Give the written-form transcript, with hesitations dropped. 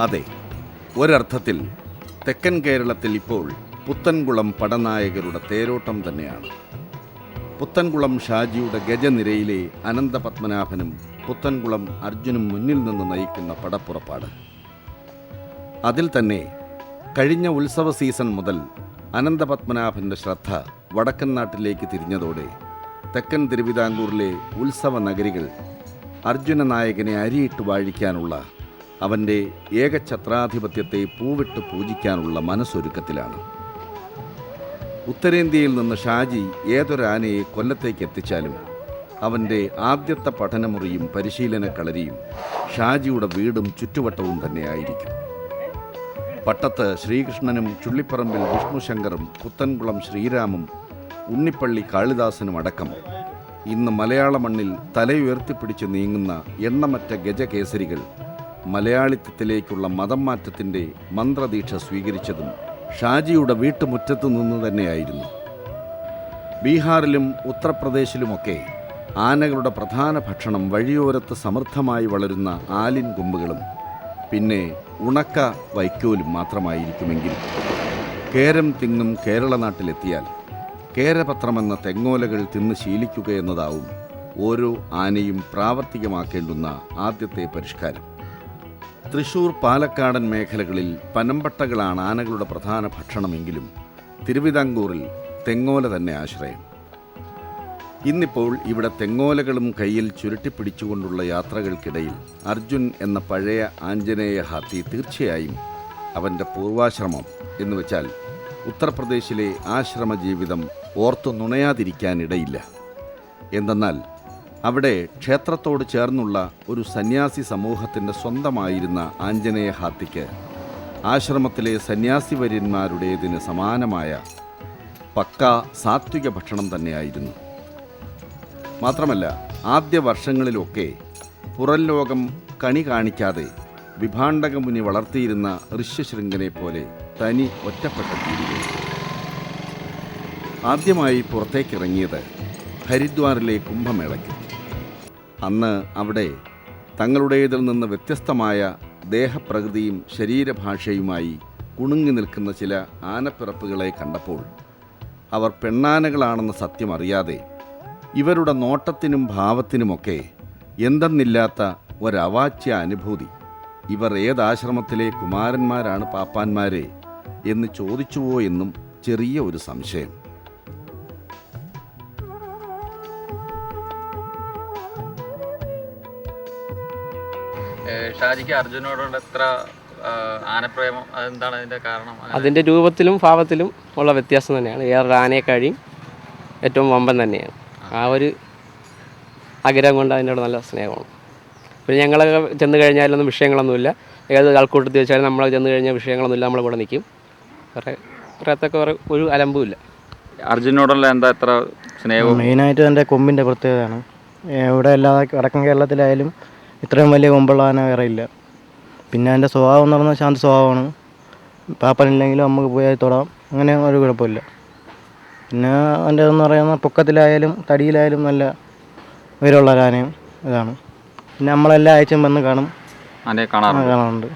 അതെ, ഒരർത്ഥത്തിൽ തെക്കൻ കേരളത്തിൽ ഇപ്പോൾ പുത്തൻകുളം പടനായകരുടെ തേരോട്ടം തന്നെയാണ്. പുത്തൻകുളം ഷാജിയുടെ ഗജനിരയിലെ അനന്തപത്മനാഭനും പുത്തൻകുളം അർജുനും മുന്നിൽ നിന്ന് നയിക്കുന്ന പടപ്പുറപ്പാട്. അതിൽ തന്നെ കഴിഞ്ഞ ഉത്സവ സീസൺ മുതൽ അനന്തപത്മനാഭൻ്റെ ശ്രദ്ധ വടക്കൻ നാട്ടിലേക്ക് തിരിഞ്ഞതോടെ തെക്കൻ തിരുവിതാംകൂറിലെ ഉത്സവ നഗരികൾ അർജുന നായകനെ അരിയിട്ട് വാഴിക്കാനുള്ള അവൻ്റെ ഏകഛത്രാധിപത്യത്തെ പൂവിട്ട് പൂജിക്കാനുള്ള മനസ്സൊരുക്കത്തിലാണ്. ഉത്തരേന്ത്യയിൽ നിന്ന് ഷാജി ഏതൊരാനയെ കൊല്ലത്തേക്ക് എത്തിച്ചാലും അവൻ്റെ ആദ്യത്തെ പഠനമുറിയും പരിശീലന കളരിയും ഷാജിയുടെ വീടും ചുറ്റുവട്ടവും തന്നെയായിരിക്കും. പട്ടത്ത് ശ്രീകൃഷ്ണനും ചുള്ളിപ്പറമ്പിൽ വിഷ്ണുശങ്കറും പുത്തൻകുളം ശ്രീരാമും ഉണ്ണിപ്പള്ളി കാളിദാസനും അടക്കം ഇന്ന് മലയാള മണ്ണിൽ തലയുയർത്തിപ്പിടിച്ച് നീങ്ങുന്ന എണ്ണമറ്റ ഗജകേസരികൾ മലയാളിത്വത്തിലേക്കുള്ള മതം മാറ്റത്തിൻ്റെ മന്ത്രദീക്ഷ സ്വീകരിച്ചതും ഷാജിയുടെ വീട്ടുമുറ്റത്തു നിന്ന് തന്നെയായിരുന്നു. ബീഹാറിലും ഉത്തർപ്രദേശിലുമൊക്കെ ആനകളുടെ പ്രധാന ഭക്ഷണം വഴിയോരത്ത് സമൃദ്ധമായി വളരുന്ന ആലിൻ കൊമ്പുകളും പിന്നെ ഉണക്ക വൈക്കോലും മാത്രമായിരിക്കുമെങ്കിൽ കേരം തിങ്ങും കേരള നാട്ടിലെത്തിയാൽ കേരപത്രമെന്ന തെങ്ങോലകൾ തിന്ന് ശീലിക്കുക എന്നതാവും ഓരോ ആനയും പ്രാവർത്തികമാക്കേണ്ടുന്ന ആദ്യത്തെ പരിഷ്കാരം. തൃശൂർ പാലക്കാടൻ മേഖലകളിൽ പനമ്പട്ടകളാണ് ആനകളുടെ പ്രധാന ഭക്ഷണമെങ്കിലും തിരുവിതാംകൂറിൽ തെങ്ങോല തന്നെ ആശ്രയം. ഇന്നിപ്പോൾ ഇവിടെ തെങ്ങോലകളും കയ്യിൽ ചുരുട്ടിപ്പിടിച്ചുകൊണ്ടുള്ള യാത്രകൾക്കിടയിൽ അർജുൻ എന്ന പഴയ ആഞ്ജനേയ ഹാത്തി തീർച്ചയായും അവൻ്റെ പൂർവാശ്രമം എന്നുവെച്ചാൽ ഉത്തർപ്രദേശിലെ ആശ്രമ ജീവിതം ഓർത്തു നുണയാതിരിക്കാനിടയില്ല. എന്തെന്നാൽ അവിടെ ക്ഷേത്രത്തോട് ചേർന്നുള്ള ഒരു സന്യാസി സമൂഹത്തിൻ്റെ സ്വന്തമായിരുന്ന ആഞ്ജനേയ ഹാത്തിക്ക് ആശ്രമത്തിലെ സന്യാസിവര്യന്മാരുടേതിന് സമാനമായ പക്കാ സാത്വിക ഭക്ഷണം തന്നെയായിരുന്നു. മാത്രമല്ല ആദ്യ വർഷങ്ങളിലൊക്കെ പുറം ലോകം കണി കാണിക്കാതെ വിഭാണ്ഡകമുനി വളർത്തിയിരുന്ന ഋഷ്യശൃംഖനെ പോലെ തനി ഒറ്റപ്പെട്ട ജീവികൾ. ആദ്യമായി പുറത്തേക്കിറങ്ങിയത് ഹരിദ്വാറിലെ കുംഭമേളയ്ക്ക്. അന്ന് അവിടെ തങ്ങളുടേതിൽ നിന്ന് വ്യത്യസ്തമായ ദേഹപ്രകൃതിയും ശരീരഭാഷയുമായി കുണുങ്ങി നിൽക്കുന്ന ചില ആനപ്പിറപ്പുകളെ കണ്ടപ്പോൾ അവർ പെണ്ണാനകളാണെന്ന സത്യം അറിയാതെ ഇവരുടെ നോട്ടത്തിനും ഭാവത്തിനുമൊക്കെ എന്തെന്നില്ലാത്ത ഒരവാച്യ അനുഭൂതി. ഇവർ ഏതാശ്രമത്തിലെ കുമാരന്മാരാണ് പാപ്പാന്മാരെ എന്ന് ചോദിച്ചുവോ എന്നും ചെറിയ ഒരു സംശയം. ഷാജിക്ക് അർജുനോടുള്ള എത്ര ആനപ്രേമം, അതെന്താണ് അതിൻ്റെ കാരണം? അതിൻ്റെ രൂപത്തിലും ഭാവത്തിലും ഉള്ള വ്യത്യാസം തന്നെയാണ്. വേറൊരു ആനയെ കഴിയും ഏറ്റവും വമ്പൻ തന്നെയാണ്. ആ ഒരു ആഗ്രഹം കൊണ്ട് അതിനോട് നല്ല സ്നേഹമാണ്. പിന്നെ ഞങ്ങളൊക്കെ ചെന്ന് കഴിഞ്ഞാലൊന്നും വിഷയങ്ങളൊന്നുമില്ല. ഏത് ആൾക്കൂട്ടത്തിൽ വെച്ചാലും നമ്മൾ ചെന്ന് കഴിഞ്ഞാൽ വിഷയങ്ങളൊന്നുമില്ല, നമ്മളെ കൂടെ നിൽക്കും. പറയത്തൊക്കെ ഒരു അലമ്പുമില്ല. അർജുനോടുള്ള എന്താ എത്ര സ്നേഹവും? മെയിനായിട്ട് എൻ്റെ കൊമ്പിൻ്റെ പ്രത്യേകതയാണ്. ഇവിടെ എല്ലാ വടക്കൻ കേരളത്തിലായാലും ഇത്രയും വലിയ കൊമ്പുള്ള ആന വേറെ ഇല്ല. പിന്നെ എൻ്റെ സ്വഭാവം എന്ന് പറഞ്ഞാൽ ശാന്ത സ്വഭാവമാണ്. പാപ്പനില്ലെങ്കിലും നമുക്ക് പോയി തൊടാം, അങ്ങനെ ഒരു കുഴപ്പമില്ല. പിന്നെ എൻ്റെ എന്ന് പറയുന്ന പൊക്കത്തിലായാലും തടിയിലായാലും നല്ല ഉയരമുള്ള ആനയും ഇതാണ്. പിന്നെ നമ്മളെല്ലാ ആഴ്ചയും വന്ന് കാണും, ആനയെ കാണാറുണ്ട്.